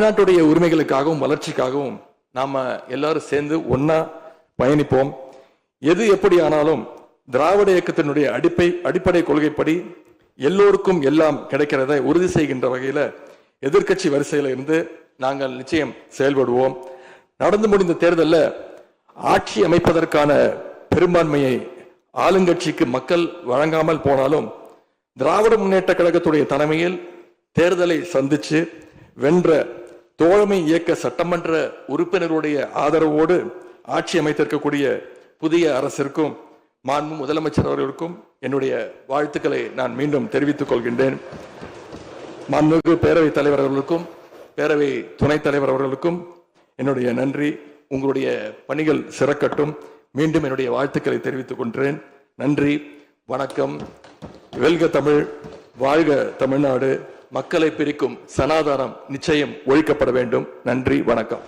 தமிழ்நாட்டுடைய உரிமைகளுக்காகவும் வளர்ச்சிக்காகவும் நாம எல்லாரும் சேர்ந்து ஒன்னா பயணிப்போம். எது எப்படி ஆனாலும் திராவிட இயக்கத்தினுடைய அடிப்படை கொள்கைப்படி எல்லோருக்கும் எல்லாம் கிடைக்கிறதை உறுதி செய்கின்ற வகையில எதிர்க்கட்சி வரிசையில இருந்து நாங்கள் நிச்சயம் செயல்படுவோம். நடந்து முடிந்த தேர்தலில் ஆட்சி அமைப்பதற்கான பெரும்பான்மையை ஆளுங்கட்சிக்கு மக்கள் வழங்காமல் போனாலும் திராவிட முன்னேற்ற கழகத்துடைய தலைமையில் தேர்தலை சந்திச்சு வென்ற தோழமை இயக்க சட்டமன்ற உறுப்பினருடைய ஆதரவோடு ஆட்சி அமைத்திருக்கக்கூடிய புதிய அரசிற்கும் மாண்பு முதலமைச்சர் அவர்களுக்கும் என்னுடைய வாழ்த்துக்களை நான் மீண்டும் தெரிவித்துக் கொள்கின்றேன். மாண்புமிகு பேரவைத் தலைவர் அவர்களுக்கும் பேரவை துணைத் தலைவர் அவர்களுக்கும் என்னுடைய நன்றி. உங்களுடைய பணிகள் சிறக்கட்டும். மீண்டும் என்னுடைய வாழ்த்துக்களை தெரிவித்துக் கொள்கிறேன். நன்றி, வணக்கம். வெல்க தமிழ், வாழ்க தமிழ்நாடு. மக்களை பிரிக்கும் சனாதானம் நிச்சயம் ஒழிக்கப்பட வேண்டும். நன்றி, வணக்கம்.